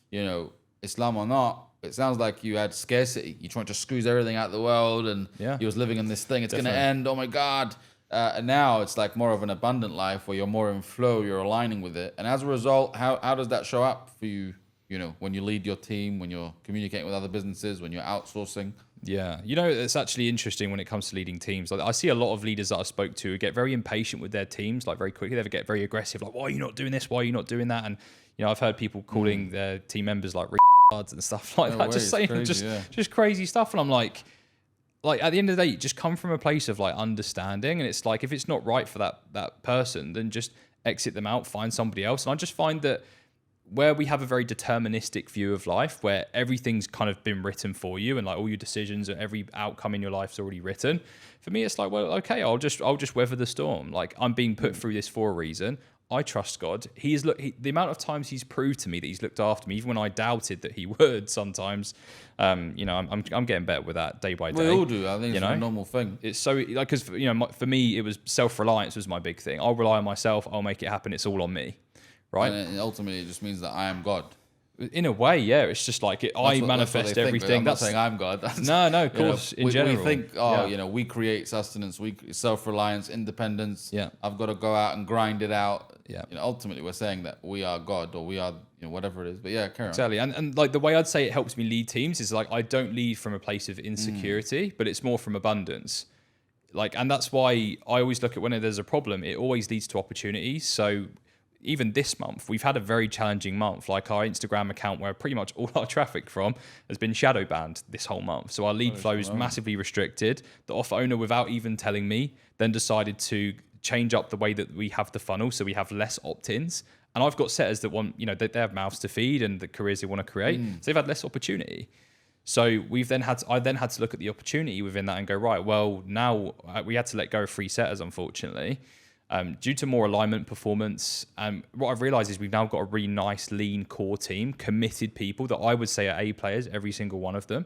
you know, Islam or not, it sounds like you had scarcity. You're trying to squeeze everything out of the world, and you was living in this thing. It's going to end. Oh my God. And now it's like more of an abundant life where you're more in flow, you're aligning with it. And as a result, how does that show up for you, you know, when you lead your team, when you're communicating with other businesses, when you're outsourcing? Yeah, you know, it's actually interesting when it comes to leading teams. Like, I see a lot of leaders that I spoke to who get very impatient with their teams, like very quickly. They get very aggressive, like, why are you not doing this? Why are you not doing that? And, you know, I've heard people calling their team members like retards and stuff like that, just saying just crazy stuff. And I'm like, at the end of the day, just come from a place of like understanding. And it's like, if it's not right for that person, then just exit them out, find somebody else. And I just find that where we have a very deterministic view of life, where everything's kind of been written for you, and like all your decisions and every outcome in your life's already written. For me, it's like, well, okay, I'll just weather the storm. Like, I'm being put through this for a reason. I trust God. The amount of times he's proved to me that he's looked after me, even when I doubted that he would sometimes, you know, I'm getting better with that day by day. We all do. I think it's a normal thing. It's so, like, because, you know, for me, it was self-reliance was my big thing. I'll rely on myself. I'll make it happen. It's all on me. Right. And ultimately, it just means that I am God. In a way, yeah. It's just like I manifest everything. I'm not saying I'm God. No, of course. In general, we think, you know, we create sustenance, self-reliance, independence. Yeah. I've got to go out and grind it out. Yeah. You know, ultimately, we're saying that we are God, or we are, you know, whatever it is. But yeah, carry on. Exactly. And like the way I'd say it helps me lead teams is like I don't lead from a place of insecurity, but it's more from abundance. Like, and that's why I always look at when there's a problem, it always leads to opportunities. So even this month, we've had a very challenging month. Like, our Instagram account, where pretty much all our traffic from, has been shadow banned this whole month. So our lead flow is massively restricted. The offer owner, without even telling me, then decided to change up the way that we have the funnel, so we have less opt-ins. And I've got setters that want, you know, they have mouths to feed and the careers they want to create. So they've had less opportunity. So I then had to look at the opportunity within that and go, right, well, now we had to let go of 3 setters, unfortunately. Due to more alignment performance, what I've realized is we've now got a really nice lean core team, committed people that I would say are A players, every single one of them.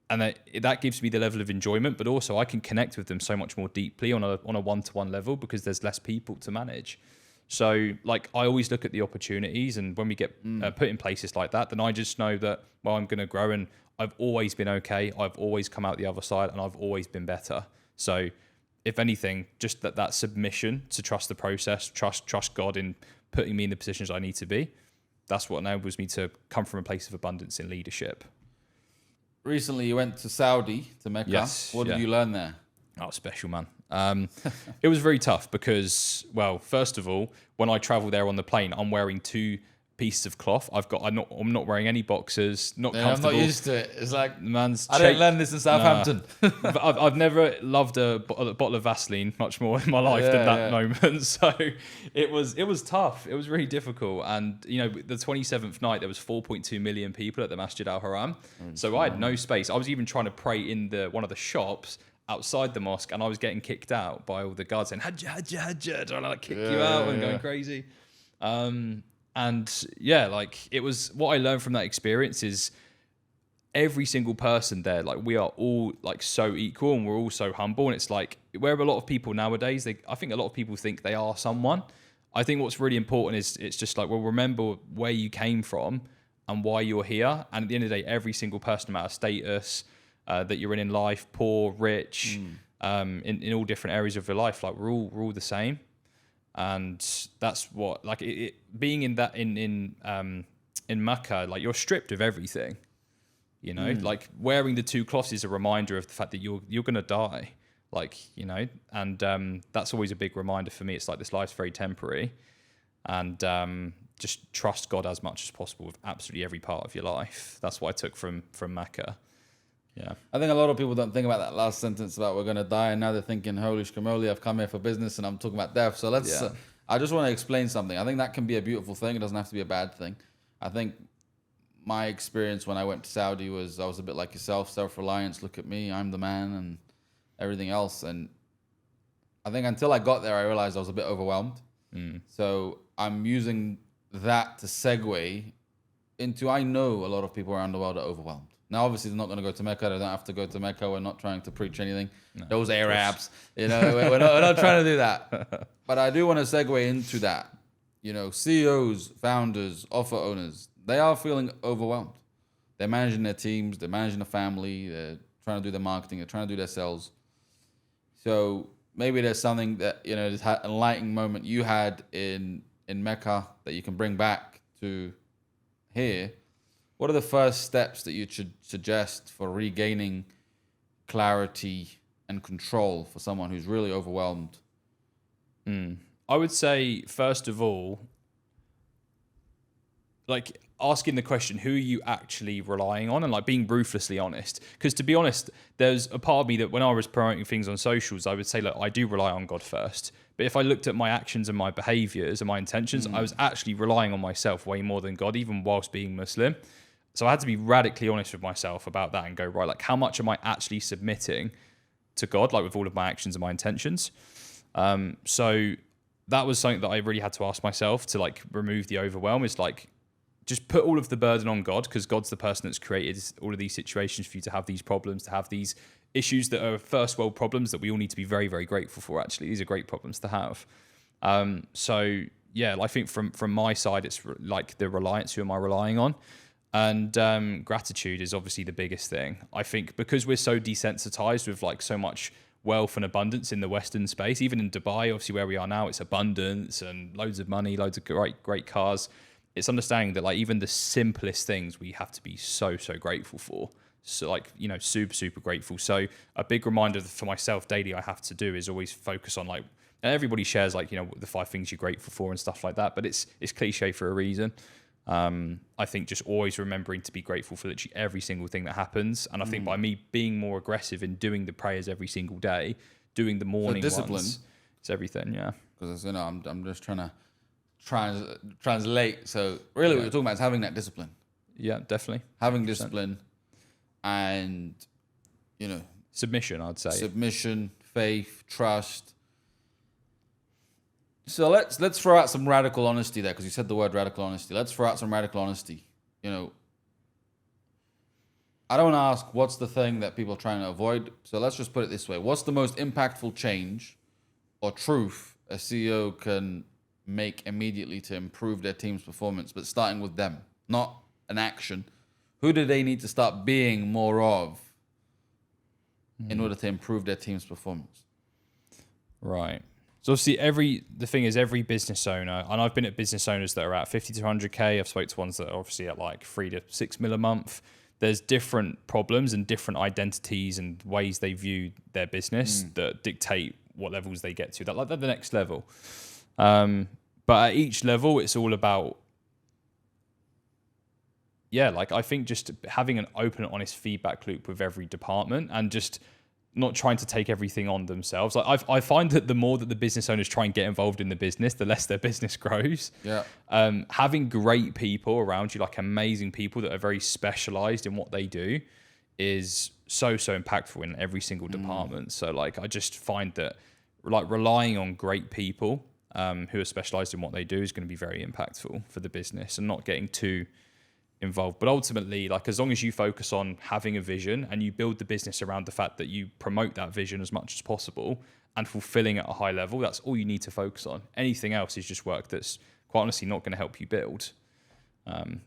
that gives me the level of enjoyment, but also I can connect with them so much more deeply on a one-to-one level because there's less people to manage. So like I always look at the opportunities, and when we get put in places like that, then I just know that, well, I'm going to grow, and I've always been okay. I've always come out the other side, and I've always been better. So if anything, just that submission to trust the process, trust God in putting me in the positions I need to be, that's what enables me to come from a place of abundance in leadership. Recently, you went to Saudi, to Mecca. Yes, What did you learn there? Oh, special, man. It was very tough because, well, first of all, when I travel there on the plane, I'm wearing 2 pieces of cloth. I'm not wearing any boxers. Not comfortable. I'm not used to it. It's like I I didn't learn this in Southampton. But I've never loved a bottle of Vaseline much more in my life than that moment. So it was tough. It was really difficult. And the 27th night there was 4.2 million people at the Masjid Al Haram. So I had no space. I was even trying to pray in one of the shops outside the mosque, and I was getting kicked out by all the guards saying Hajj, Hajj, Hajj, trying to kick you out and going crazy. And yeah, like it was, what I learned from that experience is every single person there, like we are all like so equal, and we're all so humble. And it's like where a lot of people nowadays, I think a lot of people think they are someone. I think what's really important is it's just like, well, remember where you came from and why you're here. And at the end of the day, every single person, no matter status that you're in life, poor, rich, in all different areas of your life, like we're all the same. And that's what, like being in Mecca, like you're stripped of everything, like wearing the 2 cloths is a reminder of the fact that you're going to die, like, and that's always a big reminder for me. It's like this life's very temporary, and just trust God as much as possible with absolutely every part of your life. That's what I took from Mecca. Yeah, I think a lot of people don't think about that last sentence about we're going to die, and now they're thinking, holy shkamoli, I've come here for business and I'm talking about death. So I just want to explain something. I think that can be a beautiful thing. It doesn't have to be a bad thing. I think my experience when I went to Saudi was I was a bit like yourself, self-reliance, look at me, I'm the man, and everything else. And I think until I got there, I realized I was a bit overwhelmed. So I'm using that to segue into, I know a lot of people around the world are overwhelmed. Now, obviously, they're not going to go to Mecca. They don't have to go to Mecca. We're not trying to preach anything. No, those Arabs, we're not trying to do that. But I do want to segue into that. CEOs, founders, offer owners, they are feeling overwhelmed. They're managing their teams. They're managing a family. They're trying to do their marketing. They're trying to do their sales. So maybe there's something that, this enlightening moment you had in Mecca that you can bring back to here. What are the first steps that you should suggest for regaining clarity and control for someone who's really overwhelmed? I would say, first of all, like asking the question, who are you actually relying on, and like being ruthlessly honest. Because to be honest, there's a part of me that when I was promoting things on socials, I would say, look, I do rely on God first. But if I looked at my actions and my behaviors and my intentions, I was actually relying on myself way more than God, even whilst being Muslim. So I had to be radically honest with myself about that and go, right, like how much am I actually submitting to God, like with all of my actions and my intentions? So that was something that I really had to ask myself to like remove the overwhelm, is like, just put all of the burden on God, because God's the person that's created all of these situations for you to have these problems, to have these issues that are first world problems that we all need to be very, very grateful for. Actually, these are great problems to have. So yeah, I think from my side, it's like the reliance, who am I relying on? And gratitude is obviously the biggest thing. I think because we're so desensitized with like so much wealth and abundance in the Western space, even in Dubai, obviously where we are now, it's abundance and loads of money, loads of great cars. It's understanding that like even the simplest things we have to be so grateful for. So like, super grateful. So a big reminder for myself daily I have to do is always focus on like, and everybody shares like, the 5 things you're grateful for and stuff like that, but it's cliche for a reason. I think just always remembering to be grateful for literally every single thing that happens. And I think by me being more aggressive in doing the prayers every single day, doing the morning ones, it's everything. Yeah. Because, I'm just trying to translate. So really what you're talking about is having that discipline. Yeah, definitely. Having discipline and, submission, I'd say. Submission, faith, trust. So let's throw out some radical honesty there, because you said the word radical honesty. Let's throw out some radical honesty. I don't want to ask what's the thing that people are trying to avoid. So let's just put it this way. What's the most impactful change or truth a CEO can make immediately to improve their team's performance, but starting with them, not an action? Who do they need to start being more of in order to improve their team's performance? Right. So obviously the thing is every business owner, and I've been at business owners that are at 50 to 100K. I've spoke to ones that are obviously at like 3 to 6 mil a month. There's different problems and different identities and ways they view their business that dictate what levels they get to. That like they're the next level. But at each level, it's all about, like I think just having an open and honest feedback loop with every department and just not trying to take everything on themselves. Like I find that the more that the business owners try and get involved in the business, the less their business grows. Yeah. Having great people around you, like amazing people that are very specialized in what they do, is so impactful in every single department. So like I just find that like relying on great people who are specialized in what they do is going to be very impactful for the business, and not getting too involved. But ultimately, like as long as you focus on having a vision and you build the business around the fact that you promote that vision as much as possible and fulfilling at a high level, that's all you need to focus on. Anything else is just work that's quite honestly not going to help you build.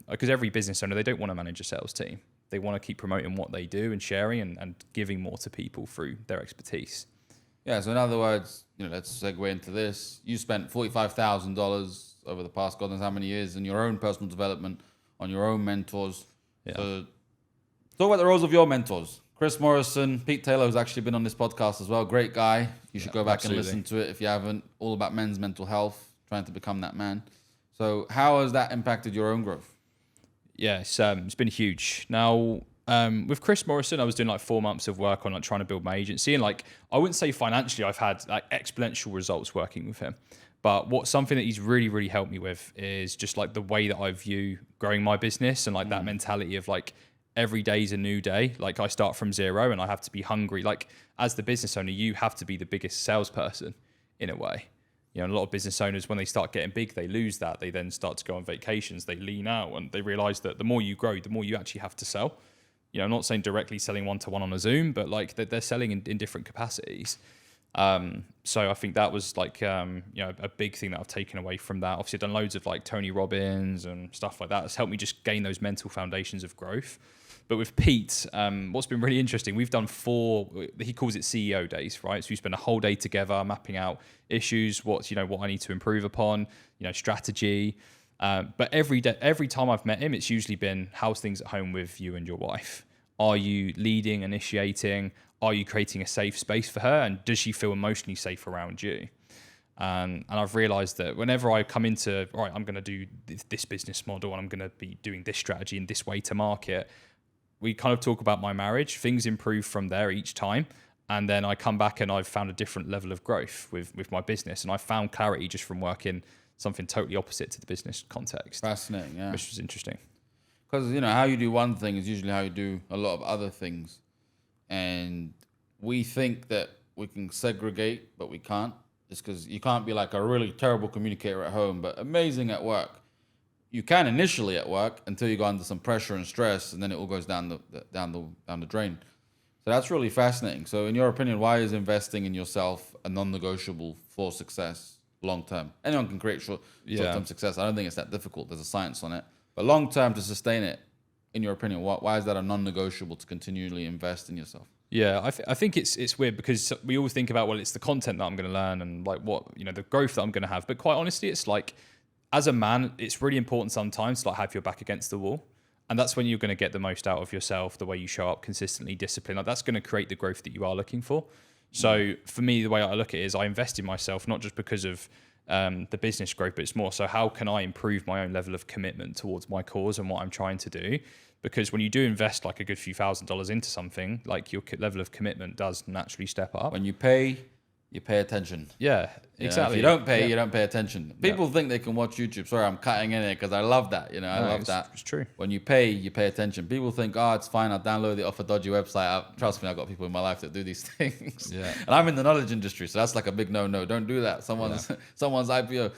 Because every business owner, they don't want to manage a sales team. They want to keep promoting what they do and sharing and giving more to people through their expertise. Yeah, so in other words, let's segue into this. You spent $45,000 over the past God knows how many years in your own personal development, on your own mentors. Yeah. So talk about the roles of your mentors. Chris Morrison, Pete Taylor, who's actually been on this podcast as well. Great guy. You should go back and listen to it if you haven't. All about men's mental health, trying to become that man. So how has that impacted your own growth? Yeah, it's been huge. Now, with Chris Morrison, I was doing like 4 months of work on like trying to build my agency, and like I wouldn't say financially I've had like exponential results working with him. But something that he's really helped me with is just like the way that I view growing my business, and like that mentality of like every day's a new day. Like I start from zero and I have to be hungry. Like as the business owner, you have to be the biggest salesperson in a way. A lot of business owners, when they start getting big, they lose that. They then start to go on vacations, they lean out, and they realize that the more you grow, the more you actually have to sell. I'm not saying directly selling one-to-one on a Zoom, but like they're selling in different capacities. So I think that was like, a big thing that I've taken away from that. Obviously I've done loads of like Tony Robbins and stuff like that. It's helped me just gain those mental foundations of growth. But with Pete, what's been really interesting, we've done 4, he calls it CEO days, right? So we spend a whole day together mapping out issues, what I need to improve upon, strategy. But every time I've met him, it's usually been, how's things at home with you and your wife? Are you leading, initiating? Are you creating a safe space for her? And does she feel emotionally safe around you? And I've realized that whenever I come into, all right, I'm going to do this business model and I'm going to be doing this strategy in this way to market, we kind of talk about my marriage. Things improve from there each time. And then I come back and I've found a different level of growth with my business. And I found clarity just from working something totally opposite to the business context. Fascinating, yeah. Which was interesting. Because, how you do one thing is usually how you do a lot of other things. And we think that we can segregate, but we can't. It's because you can't be like a really terrible communicator at home, but amazing at work. You can initially at work until you go under some pressure and stress, and then it all goes down the drain. So that's really fascinating. So in your opinion, why is investing in yourself a non-negotiable for success long term? Anyone can create short-term success. I don't think it's that difficult. There's a science on it. But long term, to sustain it, in your opinion, why is that a non-negotiable to continually invest in yourself? Yeah, I think it's weird because we always think about, well, it's the content that I'm going to learn and like what, the growth that I'm going to have. But quite honestly, it's like, as a man, it's really important sometimes to like have your back against the wall. And that's when you're going to get the most out of yourself, the way you show up consistently, discipline. Like that's going to create the growth that you are looking for. So for me, the way I look at it is I invest in myself, not just because of the business growth, but it's more so how can I improve my own level of commitment towards my cause and what I'm trying to do? Because when you do invest like a good few $1,000s into something, like your level of commitment does naturally step up. When you pay attention. Yeah, exactly. If you don't pay, you don't pay attention. People think they can watch YouTube. Sorry, I'm cutting in it because I love that. I love that. It's true. When you pay attention. People think, it's fine. I'll download it off a dodgy website. Trust me, I've got people in my life that do these things. Yeah. And I'm in the knowledge industry, so that's like a big no. Don't do that. Someone's IPO.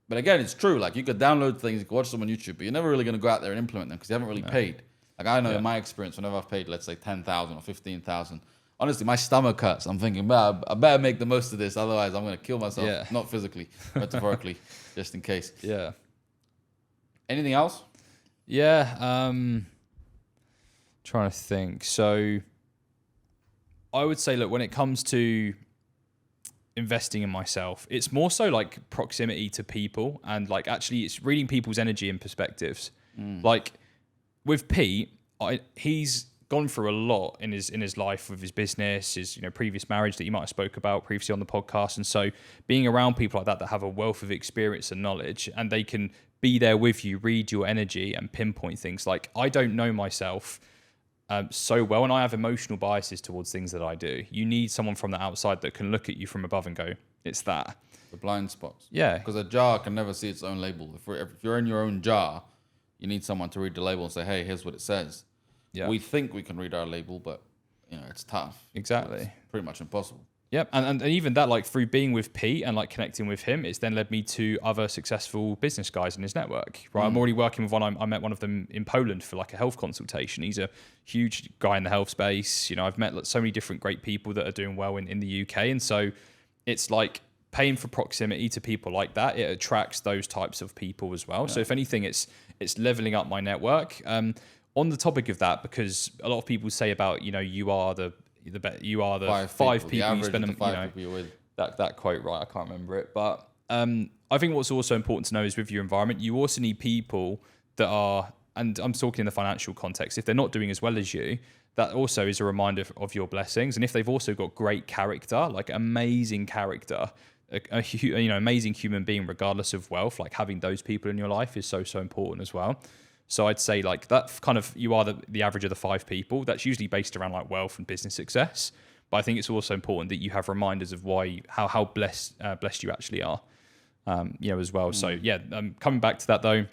But again, it's true. Like you could download things, you could watch them on YouTube, but you're never really going to go out there and implement them because you haven't really paid. Like I know in my experience, whenever I've paid, let's say 10,000 or 15,000, honestly, my stomach hurts. I'm thinking, man, I better make the most of this. Otherwise, I'm going to kill myself. Yeah. Not physically, metaphorically, just in case. Yeah. Anything else? Yeah. Trying to think. So I would say, look, when it comes to investing in myself, it's more so like proximity to people, and like actually it's reading people's energy and perspectives. Like with Pete, he's gone through a lot in his life with his business, his previous marriage that you might have spoke about previously on the podcast, and so being around people like that have a wealth of experience and knowledge, and they can be there with you, read your energy, and pinpoint things. Like I don't know myself so well, and I have emotional biases towards things that I do. You need someone from the outside that can look at you from above and go, "It's that." The blind spots. Yeah, because a jar can never see its own label. If you're in your own jar, you need someone to read the label and say, "Hey, here's what it says." Yeah. We think we can read our label, but it's tough. Exactly. It's pretty much impossible. Yep, and even that, like through being with Pete and like connecting with him, it's then led me to other successful business guys in his network. Right, I'm already working with one. I met one of them in Poland for like a health consultation. He's a huge guy in the health space. I've met so many different great people that are doing well in the UK, and so it's like paying for proximity to people like that. It attracts those types of people as well. Yeah. So if anything, it's leveling up my network. On the topic of that, because a lot of people say about you are the five people you spend with. That quote, right? I can't remember it, but I think what's also important to know is with your environment, you also need people that are, and I'm talking in the financial context, if they're not doing as well as you, that also is a reminder of your blessings. And if they've also got great character, like amazing character, amazing human being, regardless of wealth, like having those people in your life is so important as well. So I'd say like that kind of, you are the average of the five people. That's usually based around like wealth and business success. But I think it's also important that you have reminders of how blessed you actually are, as well. So yeah, coming back to that though,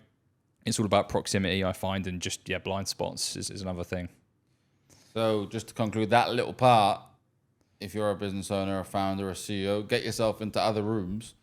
it's all about proximity, I find, and just blind spots is another thing. So just to conclude that little part, if you're a business owner, a founder, a CEO, get yourself into other rooms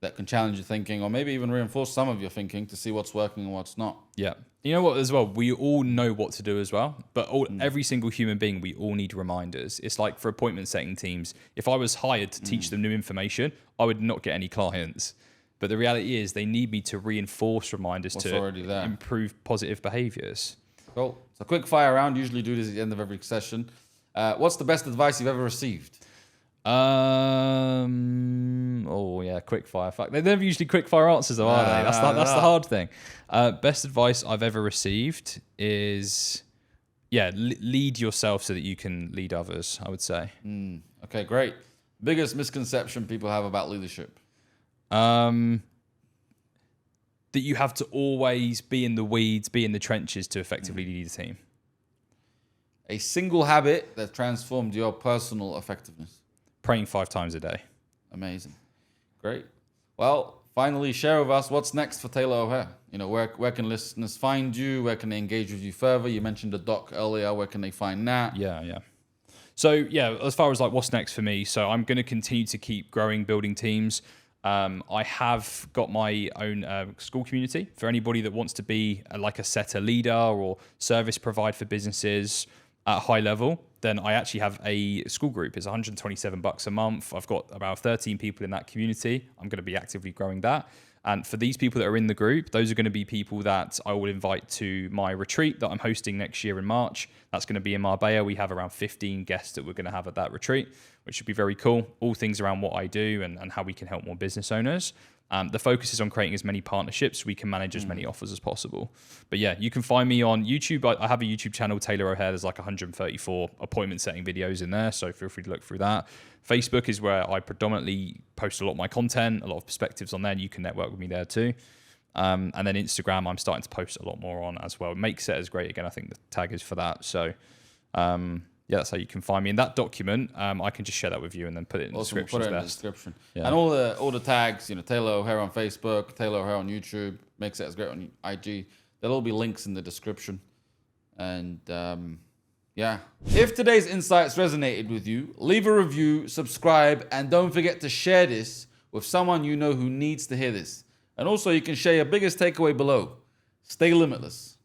that can challenge your thinking, or maybe even reinforce some of your thinking to see what's working and what's not. Yeah. You know what, as well, we all know what to do as well, but every single human being, we all need reminders. It's like for appointment setting teams, if I was hired to teach them new information, I would not get any clients. But the reality is they need me to reinforce reminders to improve positive behaviors. Cool. So quick fire round, usually do this at the end of every session. What's the best advice you've ever received? Quick fire. Fuck, they're never usually quick fire answers, though, are they? That's the hard thing. Best advice I've ever received is, lead yourself so that you can lead others, I would say. Okay, great. Biggest misconception people have about leadership? That you have to always be in the weeds, be in the trenches to effectively lead a team. A single habit that transformed your personal effectiveness? Praying 5 times a day. Amazing. Great. Well, finally, share with us what's next for Taylor O'Hare. Where can listeners find you? Where can they engage with you further? You mentioned the doc earlier. Where can they find that? Yeah. So, as far as like what's next for me, so I'm going to continue to keep growing, building teams. I have got my own school community for anybody that wants to be like a setter leader or service provide for businesses at a high level. Then I actually have a school group. It's $127 a month. I've got about 13 people in that community. I'm going to be actively growing that. And for these people that are in the group, those are going to be people that I will invite to my retreat that I'm hosting next year in March. That's going to be in Marbella. We have around 15 guests that we're going to have at that retreat, which should be very cool. All things around what I do and how we can help more business owners. The focus is on creating as many partnerships so we can manage as many offers as possible. But you can find me on YouTube. I have a YouTube channel, Taylor O'Hare. There's like 134 appointment setting videos in there, so feel free to look through that. Facebook is where I predominantly post a lot of my content, a lot of perspectives on there, and you can network with me there too. And then Instagram, I'm starting to post a lot more on as well. Make Set is great. Again, I think the tag is for that. So that's how you can find me. In that document, I can just share that with you and then put it in the description. We'll put it in the description. Yeah. And all the tags, Taylor O'Hare on Facebook, Taylor O'Hare on YouTube, Make Set is great on IG. There'll all be links in the description. And if today's insights resonated with you, leave a review, subscribe, and don't forget to share this with someone you know who needs to hear this. And also, you can share your biggest takeaway below. Stay limitless.